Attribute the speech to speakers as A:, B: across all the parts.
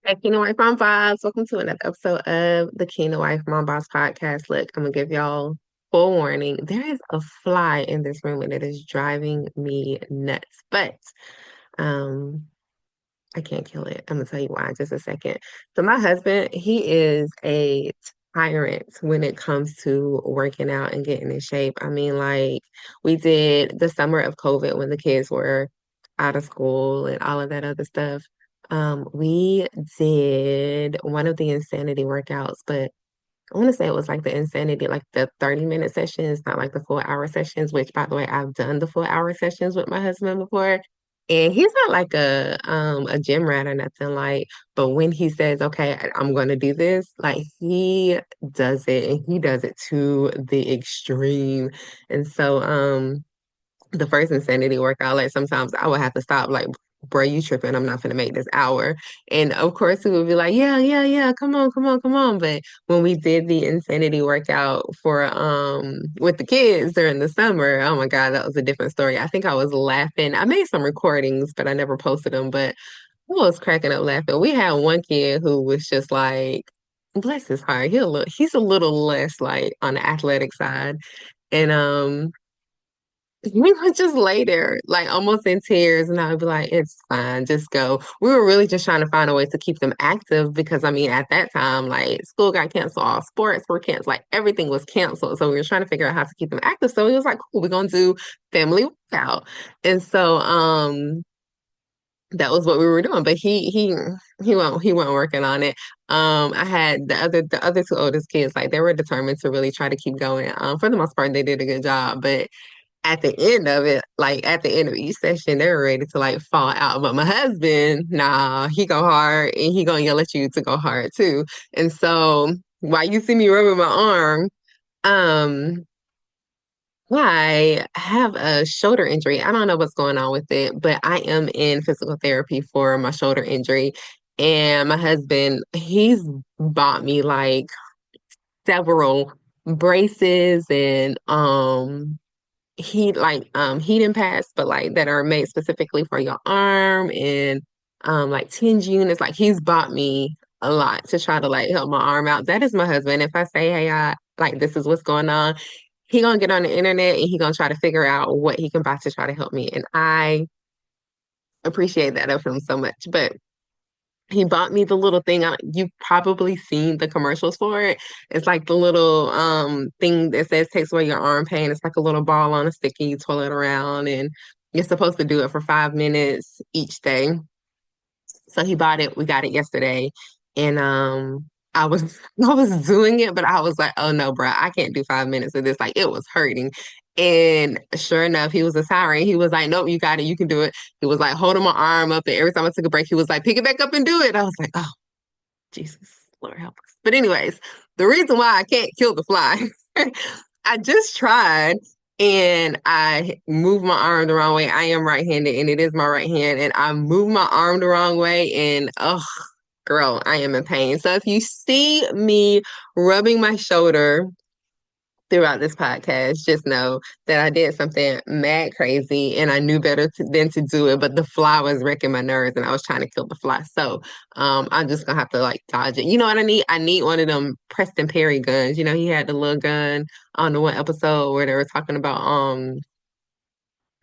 A: Hey, Kingdom Wife Mom Boss. Welcome to another episode of the Kingdom Wife Mom Boss podcast. Look, I'm gonna give y'all full warning. There is a fly in this room and it is driving me nuts. But um I can't kill it. I'm gonna tell you why in just a second. So my husband, he is a tyrant when it comes to working out and getting in shape. I mean, like we did the summer of COVID when the kids were out of school and all of that other stuff. We did one of the insanity workouts, but I want to say it was like the insanity, like the 30-minute sessions, not like the full hour sessions, which by the way, I've done the full hour sessions with my husband before. And he's not like a gym rat or nothing like, but when he says, okay, I'm gonna do this, like he does it and he does it to the extreme. And so the first insanity workout, like sometimes I would have to stop, like, bro, you tripping. I'm not gonna make this hour. And of course, he would be like, yeah, yeah, yeah, come on, come on, come on. But when we did the insanity workout for with the kids during the summer, oh my God, that was a different story. I think I was laughing. I made some recordings, but I never posted them. But I was cracking up laughing. We had one kid who was just like, bless his heart, he's a little less like on the athletic side. And we would just lay there, like almost in tears, and I would be like, it's fine, just go. We were really just trying to find a way to keep them active because, I mean, at that time, like school got canceled, all sports were canceled, like everything was canceled. So we were trying to figure out how to keep them active. So he was like, cool, we're gonna do family workout. And so, that was what we were doing. But he won't working on it. I had the other two oldest kids, like they were determined to really try to keep going. For the most part, they did a good job, but at the end of it, like at the end of each session, they were ready to like fall out. But my husband, nah, he go hard and he gonna yell at you to go hard too. And so while you see me rubbing my arm, um, I have a shoulder injury. I don't know what's going on with it, but I am in physical therapy for my shoulder injury. And my husband, he's bought me like several braces and heating pads, but like that are made specifically for your arm and like 10 units. Like he's bought me a lot to try to like help my arm out. That is my husband. If I say, hey, I like this is what's going on, he gonna get on the internet and he gonna try to figure out what he can buy to try to help me. And I appreciate that of him so much. But he bought me the little thing. You've probably seen the commercials for it. It's like the little thing that says takes away your arm pain. It's like a little ball on a stick and you twirl it around and you're supposed to do it for 5 minutes each day. So he bought it. We got it yesterday. And I was I was doing it, but I was like, oh no, bro, I can't do 5 minutes of this. Like it was hurting. And sure enough, he was a tyrant. He was like, nope, you got it, you can do it. He was like holding my arm up, and every time I took a break, he was like, pick it back up and do it. I was like, oh, Jesus, Lord help us. But anyways, the reason why I can't kill the fly, I just tried and I moved my arm the wrong way. I am right-handed and it is my right hand, and I moved my arm the wrong way, and oh, girl, I am in pain. So if you see me rubbing my shoulder throughout this podcast, just know that I did something mad crazy and I knew better than to do it, but the fly was wrecking my nerves and I was trying to kill the fly. So I'm just gonna have to like dodge it. You know what I need? I need one of them Preston Perry guns. You know, he had the little gun on the one episode where they were talking about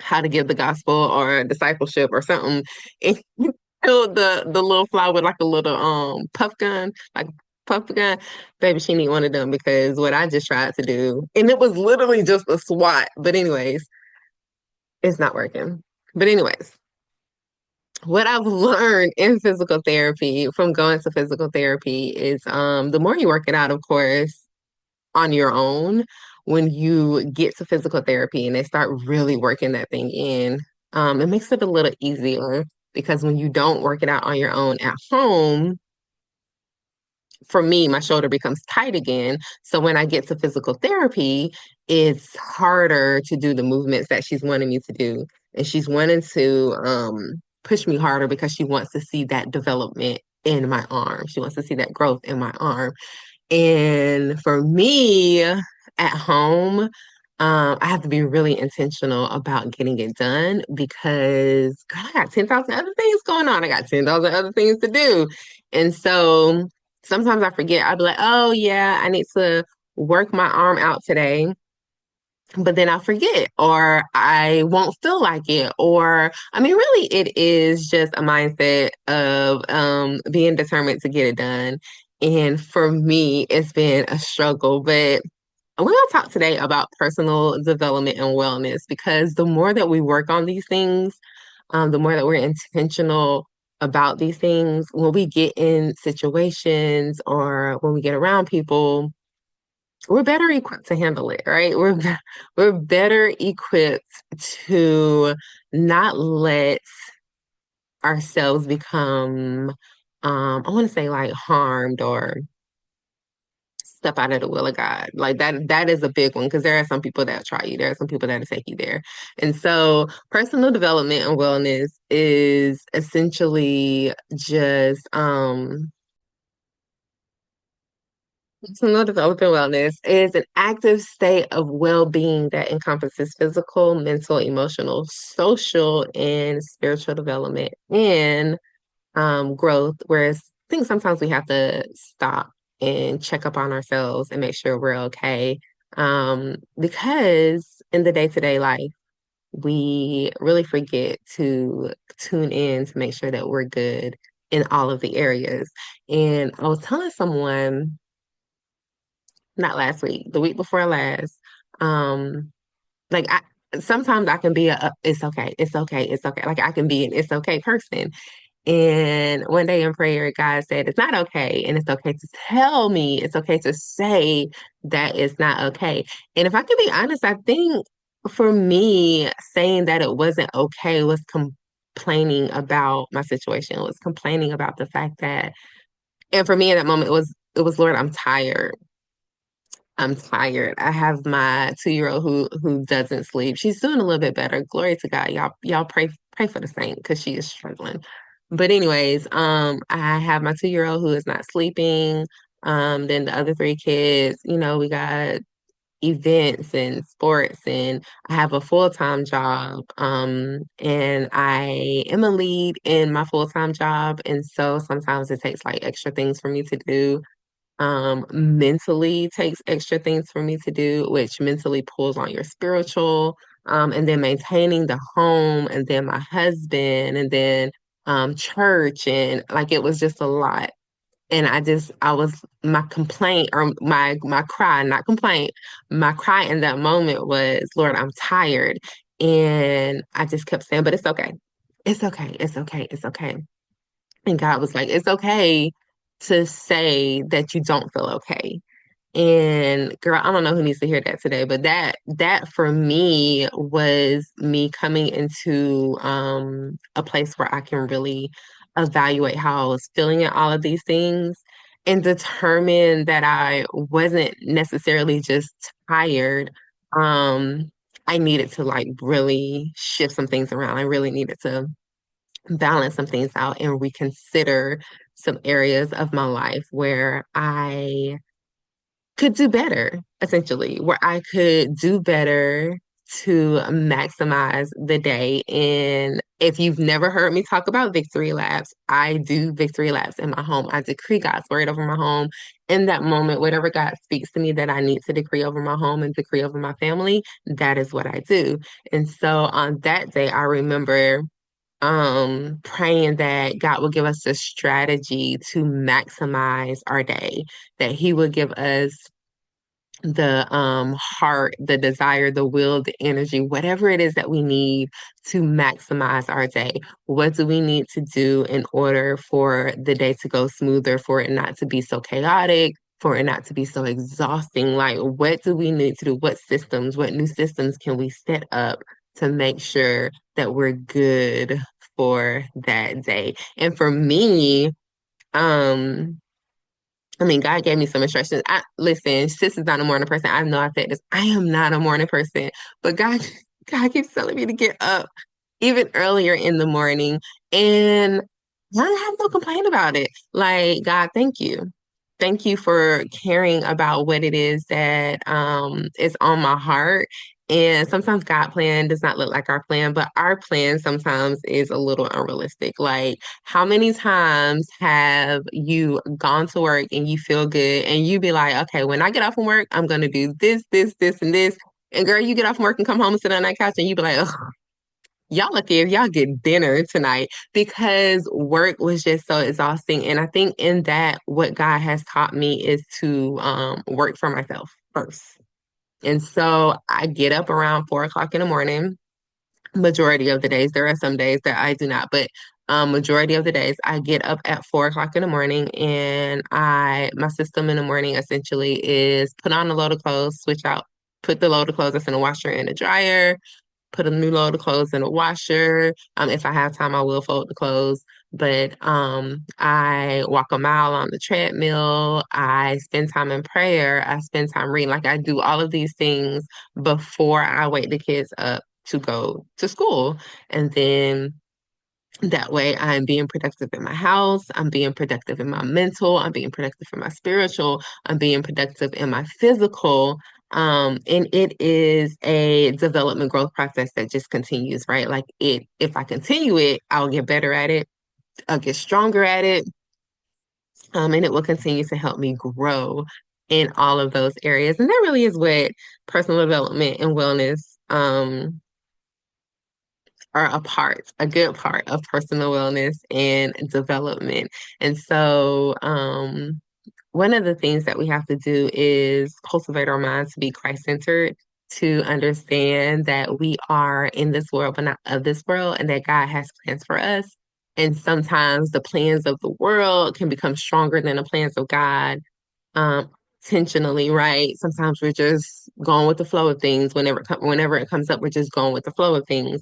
A: how to give the gospel or discipleship or something. And he killed the little fly with like a little puff gun, like puff gun. Baby, she need one of them because what I just tried to do, and it was literally just a swat. But anyways, it's not working. But anyways, what I've learned in physical therapy from going to physical therapy is the more you work it out, of course, on your own, when you get to physical therapy and they start really working that thing in, it makes it a little easier because when you don't work it out on your own at home, for me, my shoulder becomes tight again. So when I get to physical therapy, it's harder to do the movements that she's wanting me to do. And she's wanting to push me harder because she wants to see that development in my arm. She wants to see that growth in my arm. And for me at home, I have to be really intentional about getting it done because girl, I got 10,000 other things going on. I got 10,000 other things to do. And so sometimes I forget. I'll be like, oh yeah, I need to work my arm out today, but then I'll forget or I won't feel like it. Or I mean, really it is just a mindset of being determined to get it done. And for me, it's been a struggle, but we're going to talk today about personal development and wellness because the more that we work on these things, the more that we're intentional about these things, when we get in situations or when we get around people, we're better equipped to handle it, right? We're better equipped to not let ourselves become, I want to say like harmed or step out of the will of God. Like that is a big one because there are some people that try you. There are some people that take you there. And so personal development and wellness is essentially just personal development and wellness is an active state of well-being that encompasses physical, mental, emotional, social, and spiritual development and growth, whereas I think sometimes we have to stop and check up on ourselves and make sure we're okay. Because in the day-to-day life, we really forget to tune in to make sure that we're good in all of the areas. And I was telling someone, not last week, the week before last, um, like I sometimes I can be it's okay, it's okay, it's okay. Like I can be an it's okay person. And one day in prayer, God said, it's not okay. And it's okay to tell me, it's okay to say that it's not okay. And if I could be honest, I think for me, saying that it wasn't okay was complaining about my situation, was complaining about the fact that, and for me in that moment, it was, Lord, I'm tired. I'm tired. I have my 2-year-old who doesn't sleep. She's doing a little bit better. Glory to God. Y'all pray for the saint because she is struggling. But anyways, I have my 2-year-old who is not sleeping. Then the other three kids, we got events and sports and I have a full-time job. And I am a lead in my full-time job. And so sometimes it takes like extra things for me to do mentally takes extra things for me to do, which mentally pulls on your spiritual, and then maintaining the home, and then my husband, and then church, and like it was just a lot. And I was my complaint or my cry, not complaint, my cry in that moment was, Lord, I'm tired. And I just kept saying, but it's okay. It's okay. It's okay. It's okay. And God was like, it's okay to say that you don't feel okay. And girl, I don't know who needs to hear that today, but that for me was me coming into a place where I can really evaluate how I was feeling in all of these things and determine that I wasn't necessarily just tired. Um, I needed to like really shift some things around. I really needed to balance some things out and reconsider some areas of my life where I could do better, essentially, where I could do better to maximize the day. And if you've never heard me talk about victory laps, I do victory laps in my home. I decree God's word over my home. In that moment, whatever God speaks to me that I need to decree over my home and decree over my family, that is what I do. And so on that day, I remember praying that God will give us the strategy to maximize our day, that He would give us the heart, the desire, the will, the energy, whatever it is that we need to maximize our day. What do we need to do in order for the day to go smoother, for it not to be so chaotic, for it not to be so exhausting? Like, what do we need to do? What systems, what new systems can we set up to make sure that we're good for that day? And for me, um, I mean, God gave me some instructions. Listen, sis is not a morning person. I know I said this. I am not a morning person, but God keeps telling me to get up even earlier in the morning, and I have no complaint about it. Like, God, thank you. Thank you for caring about what it is that is on my heart. And sometimes God plan does not look like our plan, but our plan sometimes is a little unrealistic. Like, how many times have you gone to work and you feel good and you be like, okay, when I get off from work, I'm gonna do this, this, this, and this. And girl, you get off from work and come home and sit on that couch and you be like, ugh, y'all lucky if y'all get dinner tonight because work was just so exhausting. And I think in that, what God has taught me is to work for myself first. And so I get up around 4 o'clock in the morning, majority of the days. There are some days that I do not, but majority of the days I get up at 4 o'clock in the morning and my system in the morning essentially is put on a load of clothes, switch out, put the load of clothes that's in the washer in the dryer, put a new load of clothes in a washer. If I have time, I will fold the clothes. But I walk a mile on the treadmill. I spend time in prayer. I spend time reading. Like I do all of these things before I wake the kids up to go to school. And then that way, I'm being productive in my house. I'm being productive in my mental. I'm being productive in my spiritual. I'm being productive in my physical. And it is a development growth process that just continues, right? Like if I continue it, I'll get better at it. I'll get stronger at it. And it will continue to help me grow in all of those areas. And that really is what personal development and wellness, are a good part of personal wellness and development. And so, one of the things that we have to do is cultivate our minds to be Christ-centered, to understand that we are in this world, but not of this world, and that God has plans for us. And sometimes the plans of the world can become stronger than the plans of God, um, intentionally, right? Sometimes we're just going with the flow of things. Whenever it comes up, we're just going with the flow of things.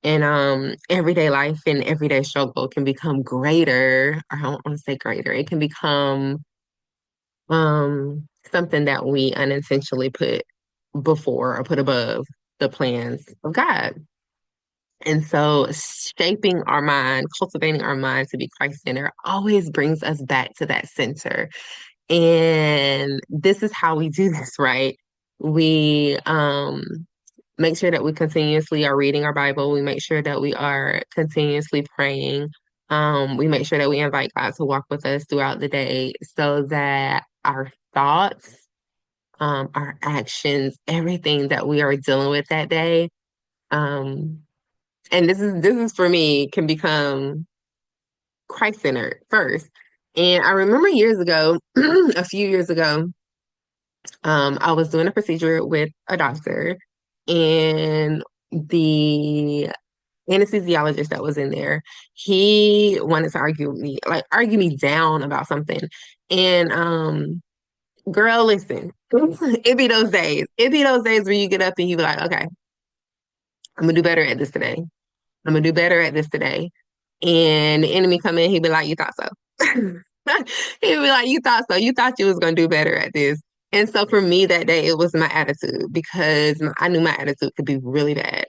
A: And everyday life and everyday struggle can become greater, or I don't want to say greater, it can become something that we unintentionally put before or put above the plans of God. And so shaping our mind, cultivating our mind to be Christ-centered always brings us back to that center. And this is how we do this, right? We make sure that we continuously are reading our Bible. We make sure that we are continuously praying. We make sure that we invite God to walk with us throughout the day so that our thoughts, our actions, everything that we are dealing with that day, um, and this is for me, can become Christ-centered first. And I remember years ago, a few years ago, I was doing a procedure with a doctor, and the anesthesiologist that was in there, he wanted to argue me down about something. And girl, listen, it be those days. It be those days where you get up and you be like, okay, I'm gonna do better at this today. I'm gonna do better at this today. And the enemy come in, he be like, you thought so. He'd be like, you thought so. You thought you was gonna do better at this. And so for me that day, it was my attitude because I knew my attitude could be really bad.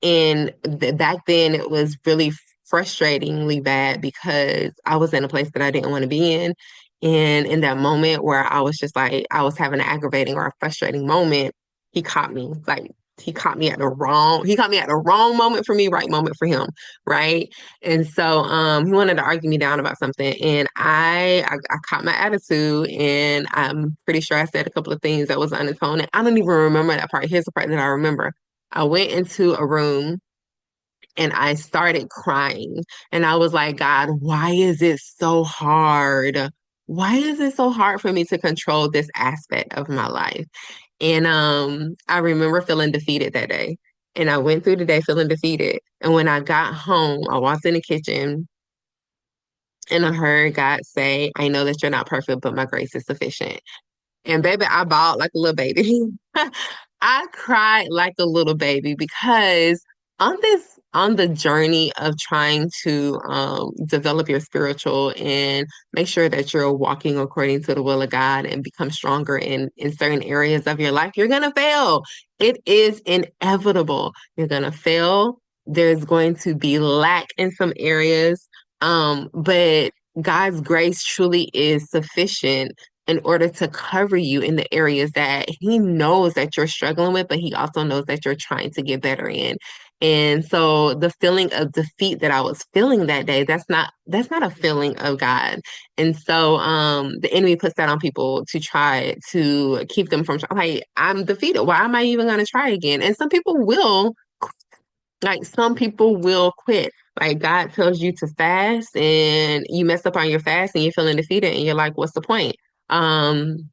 A: And back then, it was really frustratingly bad because I was in a place that I didn't want to be in. And in that moment where I was just like, I was having an aggravating or a frustrating moment, he caught me. Like, he caught me at the wrong moment for me, right moment for him, right? And so he wanted to argue me down about something, and I caught my attitude, and I'm pretty sure I said a couple of things that was undertone. And I don't even remember that part. Here's the part that I remember. I went into a room and I started crying, and I was like, God, why is it so hard? Why is it so hard for me to control this aspect of my life? And I remember feeling defeated that day. And I went through the day feeling defeated. And when I got home, I walked in the kitchen and I heard God say, I know that you're not perfect, but my grace is sufficient. And baby, I bawled like a little baby. I cried like a little baby because on the journey of trying to develop your spiritual and make sure that you're walking according to the will of God and become stronger in certain areas of your life, you're gonna fail. It is inevitable. You're gonna fail. There's going to be lack in some areas. But God's grace truly is sufficient, in order to cover you in the areas that he knows that you're struggling with, but he also knows that you're trying to get better in. And so the feeling of defeat that I was feeling that day, that's not a feeling of God. And so the enemy puts that on people to try to keep them from like, I'm defeated. Why am I even gonna try again? And some people will quit. Like God tells you to fast and you mess up on your fast and you're feeling defeated and you're like, what's the point? Um,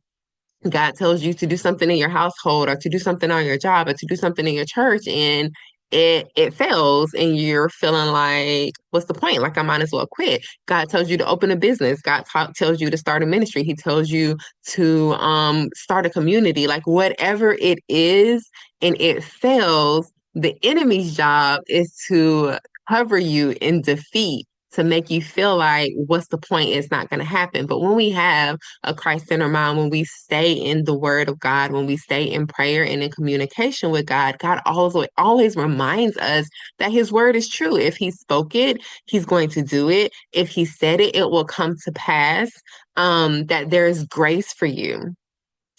A: God tells you to do something in your household or to do something on your job or to do something in your church and it fails and you're feeling like, what's the point? Like I might as well quit. God tells you to open a business. Tells you to start a ministry. He tells you to start a community. Like whatever it is and it fails, the enemy's job is to cover you in defeat to make you feel like, what's the point? It's not going to happen. But when we have a Christ-centered mind, when we stay in the word of God, when we stay in prayer and in communication with God, God always reminds us that his word is true. If he spoke it, he's going to do it. If he said it, it will come to pass. That there is grace for you,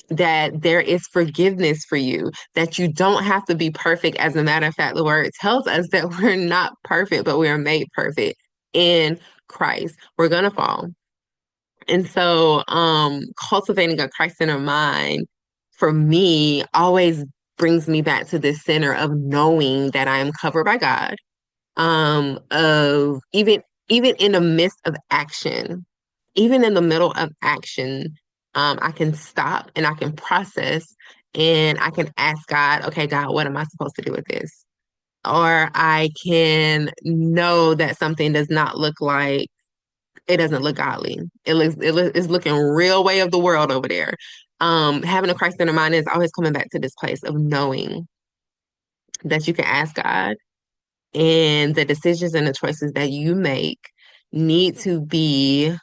A: that there is forgiveness for you, that you don't have to be perfect. As a matter of fact, the word tells us that we're not perfect, but we are made perfect in Christ. We're going to fall. And so, cultivating a Christ-centered mind for me always brings me back to this center of knowing that I am covered by God. Of even in the midst of action, even in the middle of action, I can stop and I can process and I can ask God, okay, God, what am I supposed to do with this? Or I can know that something does not look like it doesn't look godly. It's looking real way of the world over there. Having a Christ in mind is always coming back to this place of knowing that you can ask God and the decisions and the choices that you make need to be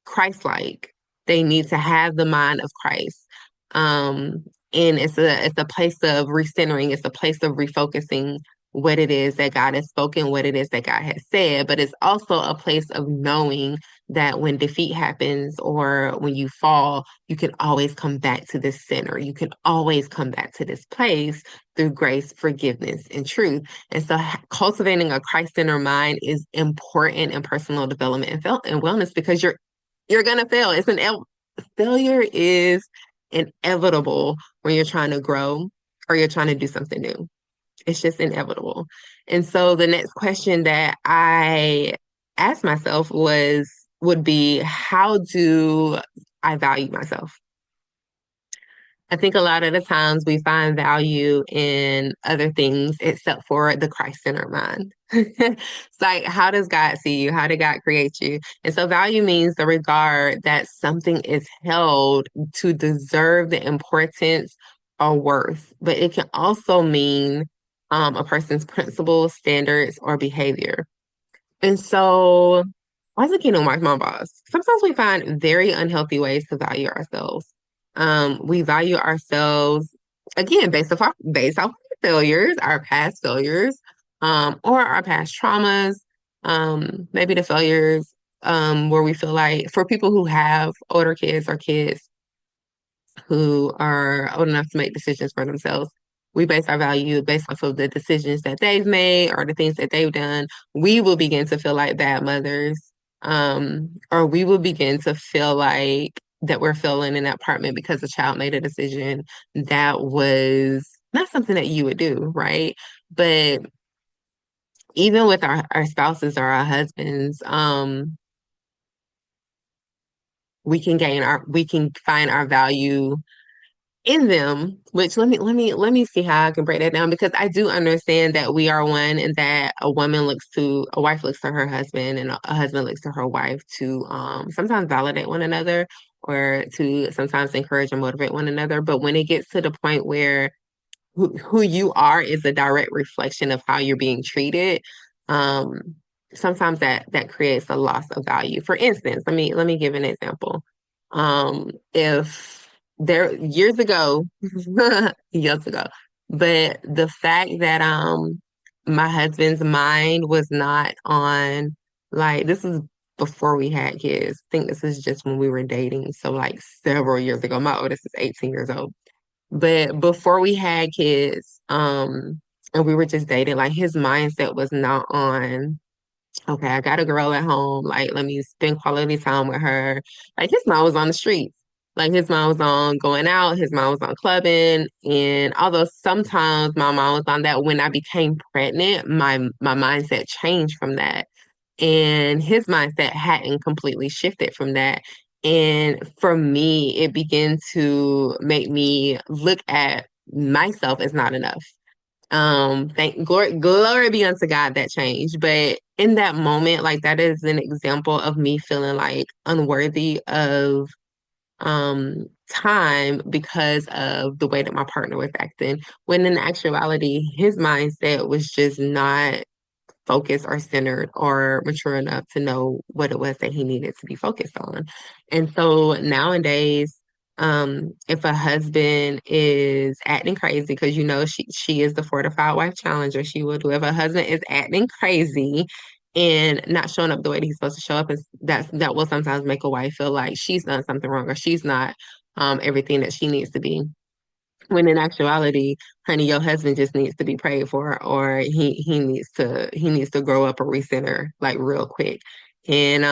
A: Christ-like. They need to have the mind of Christ. Um, and it's a place of recentering, it's a place of refocusing what it is that God has spoken, what it is that God has said, but it's also a place of knowing that when defeat happens or when you fall, you can always come back to this center. You can always come back to this place through grace, forgiveness, and truth. And so cultivating a Christ-centered mind is important in personal development and wellness because you're gonna fail. Failure is inevitable when you're trying to grow or you're trying to do something new. It's just inevitable. And so the next question that I asked myself would be, how do I value myself? I think a lot of the times we find value in other things except for the Christ-centered mind. It's like, how does God see you? How did God create you? And so value means the regard that something is held to deserve the importance or worth. But it can also mean a person's principles, standards, or behavior. And so, as a kingdom wife, my boss, sometimes we find very unhealthy ways to value ourselves. We value ourselves again based off failures, our past failures, or our past traumas, maybe the failures where we feel like for people who have older kids or kids who are old enough to make decisions for themselves. We base our value based off of the decisions that they've made or the things that they've done. We will begin to feel like bad mothers, or we will begin to feel like that we're filling in that apartment because a child made a decision that was not something that you would do, right? But even with our spouses or our husbands, we can find our value in them, which let me see how I can break that down because I do understand that we are one and that a wife looks to her husband and a husband looks to her wife to sometimes validate one another or to sometimes encourage and motivate one another. But when it gets to the point where who you are is a direct reflection of how you're being treated, um, sometimes that creates a loss of value. For instance, let me give an example. If there years ago, years ago, but the fact that my husband's mind was not on like this is before we had kids. I think this is just when we were dating. So like several years ago. My oldest is 18 years old. But before we had kids, and we were just dating, like his mindset was not on, okay, I got a girl at home, like let me spend quality time with her. Like his mind was on the streets. Like his mind was on going out, his mind was on clubbing. And although sometimes my mind was on that, when I became pregnant, my mindset changed from that. And his mindset hadn't completely shifted from that. And for me, it began to make me look at myself as not enough. Thank glory be unto God that changed. But in that moment, like that is an example of me feeling like unworthy of time because of the way that my partner was acting. When in actuality, his mindset was just not focused or centered or mature enough to know what it was that he needed to be focused on. And so nowadays, if a husband is acting crazy, because you know she is the fortified wife challenger, she will do if a husband is acting crazy and not showing up the way that he's supposed to show up, is that will sometimes make a wife feel like she's done something wrong or she's not everything that she needs to be. When in actuality, honey, your husband just needs to be prayed for, or he needs to grow up a recenter like real quick. And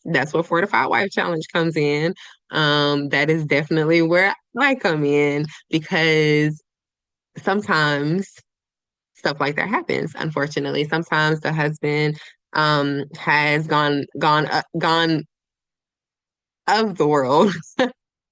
A: that's where Fortified Wife Challenge comes in. That is definitely where I come in because sometimes stuff like that happens, unfortunately. Sometimes the husband has gone of the world.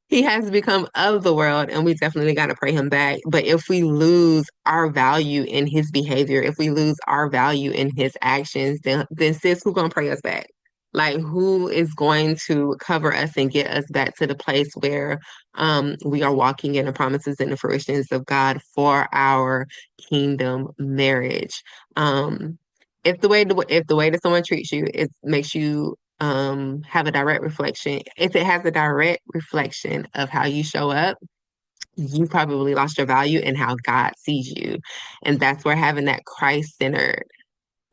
A: He has become of the world, and we definitely got to pray him back. But if we lose our value in his behavior, if we lose our value in his actions, then sis, who gonna pray us back? Like, who is going to cover us and get us back to the place where we are walking in the promises and the fruitions of God for our kingdom marriage? Um, if the way that someone treats you, it makes you have a direct reflection. If it has a direct reflection of how you show up, you probably lost your value in how God sees you. And that's where having that Christ-centered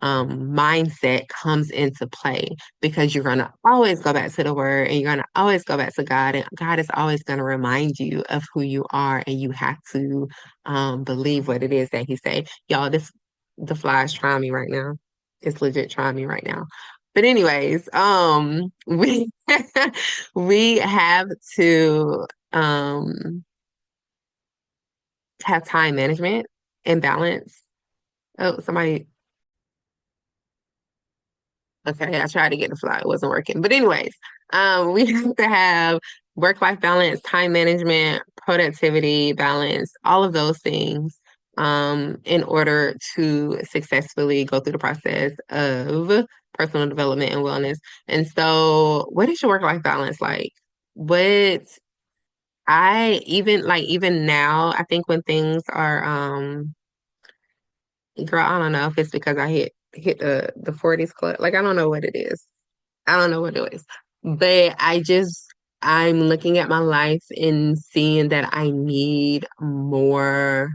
A: mindset comes into play because you're going to always go back to the word and you're going to always go back to God. And God is always going to remind you of who you are. And you have to believe what it is that He say. Y'all, the fly is trying me right now. It's legit trying me right now. But anyways, we we have to have time management and balance. Oh, somebody. Okay, I tried to get the fly, it wasn't working. But anyways, we have to have work-life balance, time management, productivity balance, all of those things, in order to successfully go through the process of personal development and wellness. And so, what is your work-life balance like? What I even now, I think when things are girl, I don't know if it's because I hit the 40s club. Like I don't know what it is. I don't know what it is. But I'm looking at my life and seeing that I need more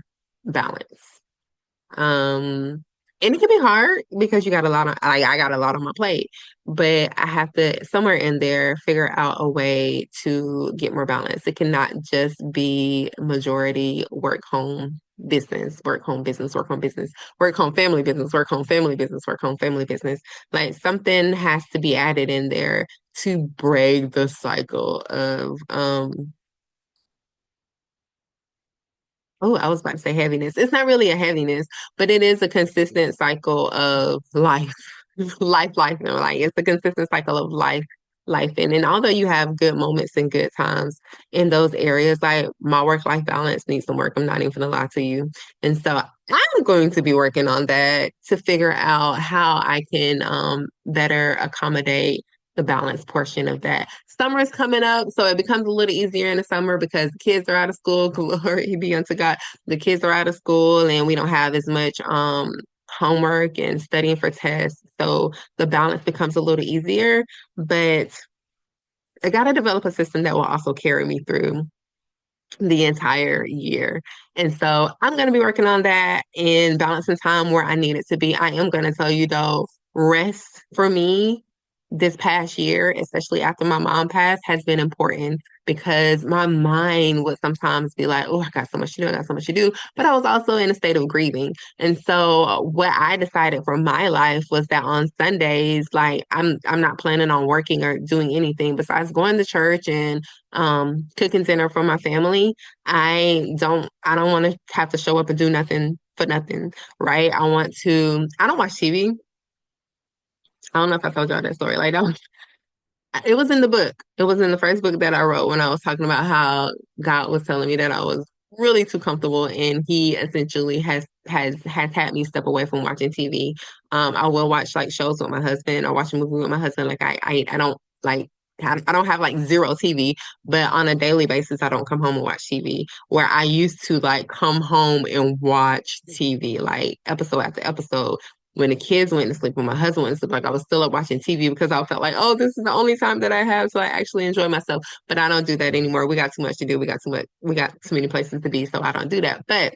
A: balance. Um, and it can be hard because you got a lot on, like I got a lot on my plate, but I have to somewhere in there figure out a way to get more balance. It cannot just be majority work home business, work home business, work home business, work home family business, work home family business, work home family business. Like something has to be added in there to break the cycle of oh, I was about to say heaviness. It's not really a heaviness, but it is a consistent cycle of life, life, and like it's a consistent cycle of life. And although you have good moments and good times in those areas, like my work-life balance needs some work. I'm not even gonna lie to you. And so I'm going to be working on that to figure out how I can better accommodate the balance portion of that. Summer's coming up, so it becomes a little easier in the summer because the kids are out of school. Glory be unto God. The kids are out of school and we don't have as much homework and studying for tests. So the balance becomes a little easier, but I gotta develop a system that will also carry me through the entire year. And so I'm going to be working on that and balancing time where I need it to be. I am going to tell you though, rest for me this past year, especially after my mom passed, has been important because my mind would sometimes be like, oh, I got so much to do, I got so much to do. But I was also in a state of grieving. And so what I decided for my life was that on Sundays, like I'm not planning on working or doing anything besides going to church and cooking dinner for my family. I don't want to have to show up and do nothing for nothing, right? I don't watch TV. I don't know if I told y'all that story. Like that was it was in the book. It was in the first book that I wrote when I was talking about how God was telling me that I was really too comfortable, and He essentially has had me step away from watching TV. I will watch like shows with my husband or watch a movie with my husband. Like I don't like I don't have like zero TV, but on a daily basis, I don't come home and watch TV. Where I used to like come home and watch TV, like episode after episode when the kids went to sleep, when my husband went to sleep, like I was still up watching TV because I felt like, oh, this is the only time that I have to like actually enjoy myself. But I don't do that anymore. We got too much to do. We got too many places to be, so I don't do that. But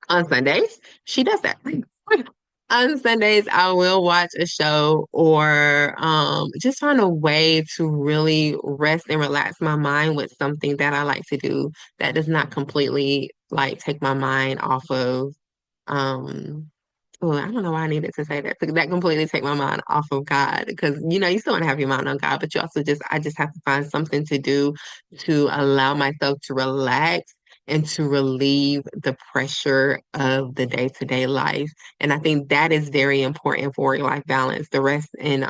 A: on Sundays, she does that. On Sundays, I will watch a show or just find a way to really rest and relax my mind with something that I like to do that does not completely like take my mind off of um oh, I don't know why I needed to say that. That completely take my mind off of God because you still want to have your mind on God, but you also I just have to find something to do to allow myself to relax and to relieve the pressure of the day-to-day life. And I think that is very important for work-life balance. The rest and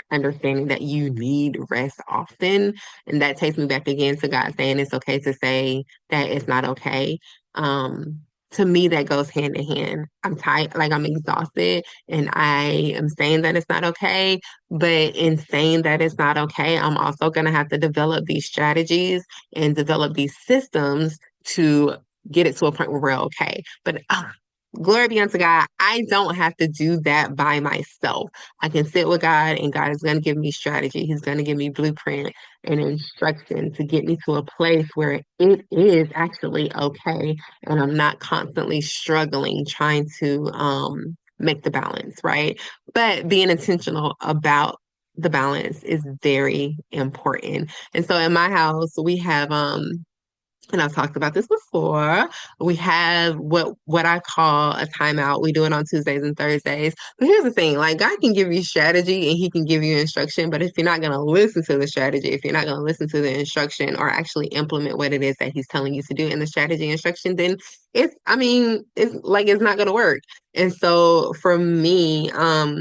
A: understanding that you need rest often. And that takes me back again to God saying it's okay to say that it's not okay. Um, to me, that goes hand in hand. I'm tired, like I'm exhausted, and I am saying that it's not okay. But in saying that it's not okay, I'm also going to have to develop these strategies and develop these systems to get it to a point where we're okay. But glory be unto God, I don't have to do that by myself. I can sit with God and God is going to give me strategy. He's going to give me blueprint and instruction to get me to a place where it is actually okay. And I'm not constantly struggling trying to make the balance, right? But being intentional about the balance is very important. And so in my house, we have and I've talked about this before. We have what I call a timeout. We do it on Tuesdays and Thursdays. But here's the thing, like God can give you strategy and he can give you instruction, but if you're not going to listen to the strategy, if you're not going to listen to the instruction or actually implement what it is that he's telling you to do in the strategy instruction, then it's like it's not going to work. And so for me,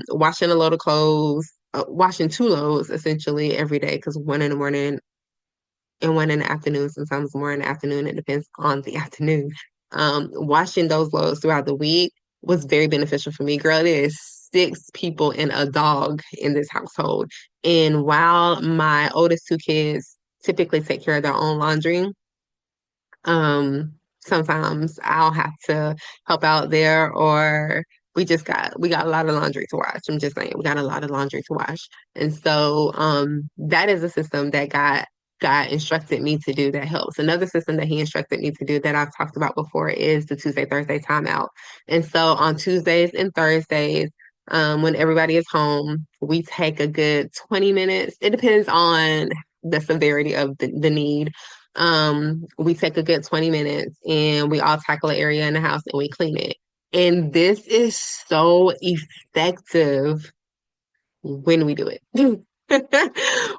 A: washing a load of clothes, washing two loads essentially every day because one in the morning and one in the afternoon, sometimes more in the afternoon. It depends on the afternoon. Washing those loads throughout the week was very beneficial for me. Girl, there is six people and a dog in this household. And while my oldest two kids typically take care of their own laundry, sometimes I'll have to help out there or we got a lot of laundry to wash. I'm just saying, we got a lot of laundry to wash. And so that is a system that God instructed me to do that helps. Another system that he instructed me to do that I've talked about before is the Tuesday, Thursday timeout. And so on Tuesdays and Thursdays, when everybody is home, we take a good 20 minutes. It depends on the severity of the need. We take a good 20 minutes and we all tackle an area in the house and we clean it. And this is so effective when we do it.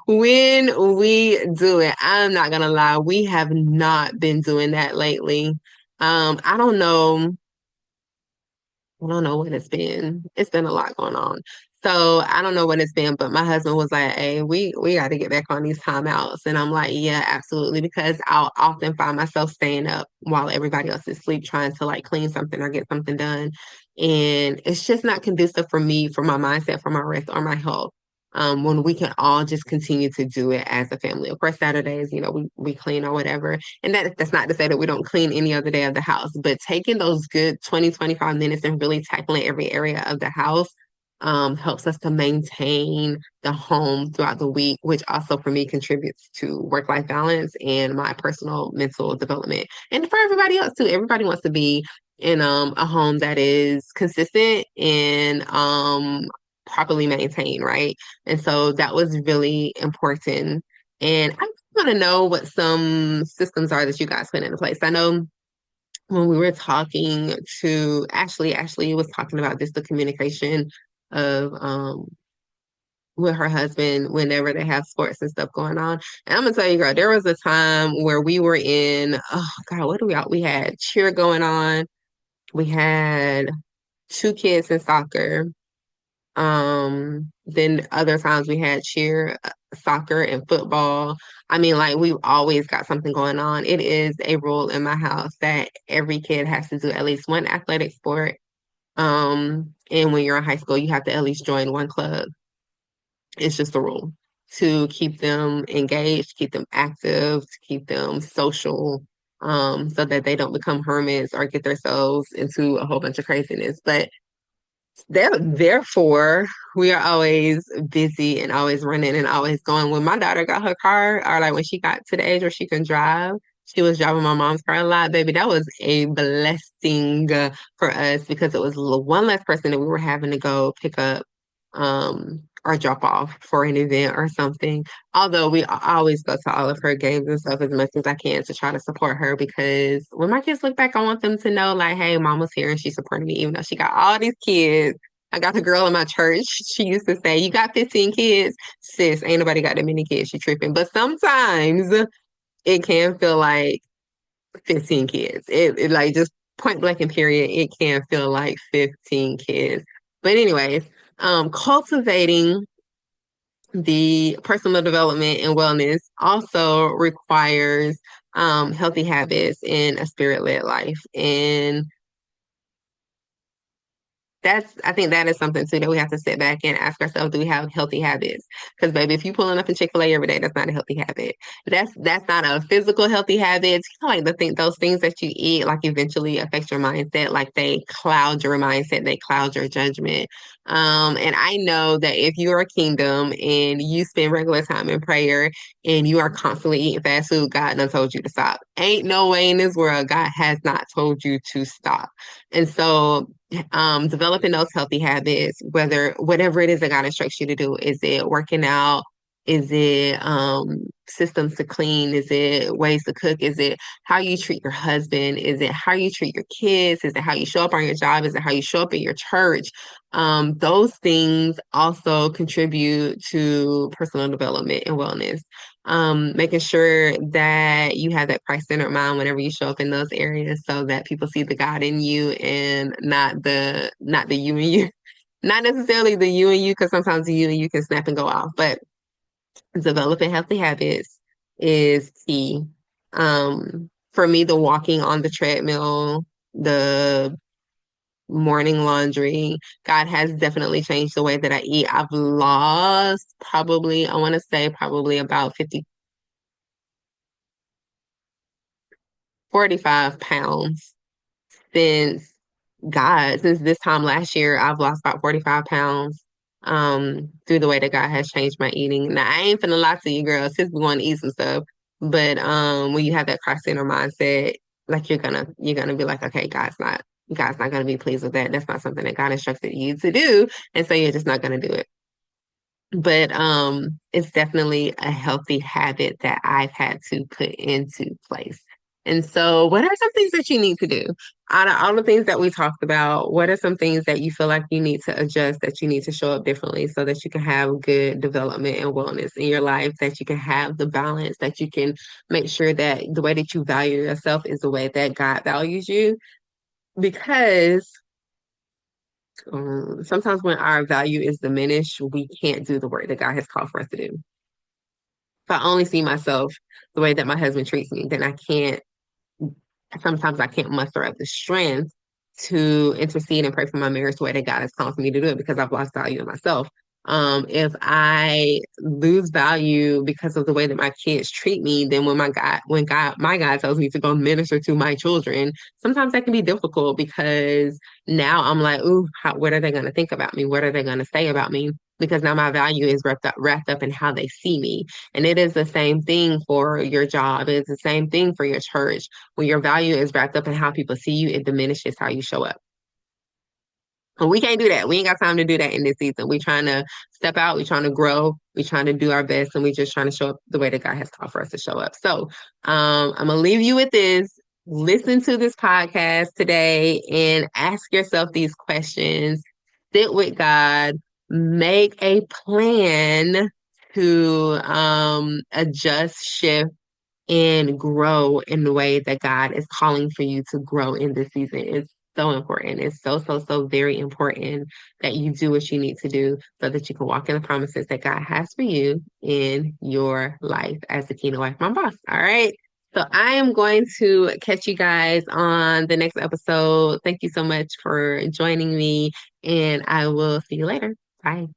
A: When we do it, I'm not gonna lie, we have not been doing that lately. I don't know. I don't know what it's been. It's been a lot going on. So I don't know what it's been, but my husband was like, "Hey, we got to get back on these timeouts." And I'm like, "Yeah, absolutely," because I'll often find myself staying up while everybody else is asleep, trying to like clean something or get something done, and it's just not conducive for me, for my mindset, for my rest, or my health. When we can all just continue to do it as a family. Of course, Saturdays, we clean or whatever, and that's not to say that we don't clean any other day of the house, but taking those good 20, 25 minutes and really tackling every area of the house helps us to maintain the home throughout the week, which also for me contributes to work-life balance and my personal mental development. And for everybody else too. Everybody wants to be in a home that is consistent and properly maintained, right? And so that was really important. And I want to know what some systems are that you guys put into place. I know when we were talking to Ashley was talking about just the communication of with her husband whenever they have sports and stuff going on. And I'm gonna tell you, girl, there was a time where we were in, oh God, what do we got? We had cheer going on. We had two kids in soccer. Then other times we had cheer, soccer, and football. I mean, like we've always got something going on. It is a rule in my house that every kid has to do at least one athletic sport. And when you're in high school, you have to at least join one club. It's just a rule to keep them engaged, keep them active, to keep them social, so that they don't become hermits or get themselves into a whole bunch of craziness. But therefore, we are always busy and always running and always going. When my daughter got her car, or like when she got to the age where she can drive, she was driving my mom's car a lot, baby. That was a blessing for us because it was one less person that we were having to go pick up or drop off for an event or something. Although I always go to all of her games and stuff as much as I can to try to support her because when my kids look back, I want them to know like, hey, mom was here and she supported me, even though she got all these kids. I got the girl in my church. She used to say, you got 15 kids. Sis, ain't nobody got that many kids. She tripping. But sometimes it can feel like 15 kids. It like just point blank and period, it can feel like 15 kids. But anyways, cultivating the personal development and wellness also requires healthy habits and a spirit-led life. And I think that is something too that we have to sit back and ask ourselves, do we have healthy habits? Because baby, if you pulling up in Chick-fil-A every day, that's not a healthy habit. That's not a physical healthy habit. It's kind of like those things that you eat like eventually affect your mindset, like they cloud your mindset, they cloud your judgment. And I know that if you are a kingdom and you spend regular time in prayer and you are constantly eating fast food, God done told you to stop. Ain't no way in this world God has not told you to stop. And so developing those healthy habits, whatever it is that God instructs you to do. Is it working out? Is it systems to clean? Is it ways to cook? Is it how you treat your husband? Is it how you treat your kids? Is it how you show up on your job? Is it how you show up in your church? Those things also contribute to personal development and wellness. Making sure that you have that Christ-centered mind whenever you show up in those areas so that people see the God in you and not the you and you. Not necessarily the you and you, because sometimes the you and you can snap and go off, but developing healthy habits is key. For me, the walking on the treadmill, the morning laundry, God has definitely changed the way that I eat. I've lost probably, I want to say probably about 45 pounds since since this time last year. I've lost about 45 pounds through the way that God has changed my eating. Now I ain't finna lie to you, girl, since we want to eat some stuff. But when you have that Christ-centered mindset, like you're gonna be like, okay, God's not gonna be pleased with that. That's not something that God instructed you to do. And so you're just not gonna do it. But it's definitely a healthy habit that I've had to put into place. And so, what are some things that you need to do? Out of all the things that we talked about, what are some things that you feel like you need to adjust, that you need to show up differently so that you can have good development and wellness in your life, that you can have the balance, that you can make sure that the way that you value yourself is the way that God values you? Because sometimes when our value is diminished, we can't do the work that God has called for us to do. If I only see myself the way that my husband treats me, then sometimes I can't muster up the strength to intercede and pray for my marriage the way that God has called for me to do it because I've lost value in myself. If I lose value because of the way that my kids treat me, then my God tells me to go minister to my children, sometimes that can be difficult because now I'm like, ooh, what are they going to think about me? What are they going to say about me? Because now my value is wrapped up in how they see me. And it is the same thing for your job. It's the same thing for your church. When your value is wrapped up in how people see you, it diminishes how you show up. And we can't do that. We ain't got time to do that in this season. We trying to step out. We trying to grow. We trying to do our best, and we just trying to show up the way that God has called for us to show up. So, I'm gonna leave you with this. Listen to this podcast today and ask yourself these questions. Sit with God. Make a plan to adjust, shift, and grow in the way that God is calling for you to grow in this season. It's so important. It's so, so, so very important that you do what you need to do so that you can walk in the promises that God has for you in your life as the kingdom wife, mom boss. All right. So I am going to catch you guys on the next episode. Thank you so much for joining me, and I will see you later. Bye.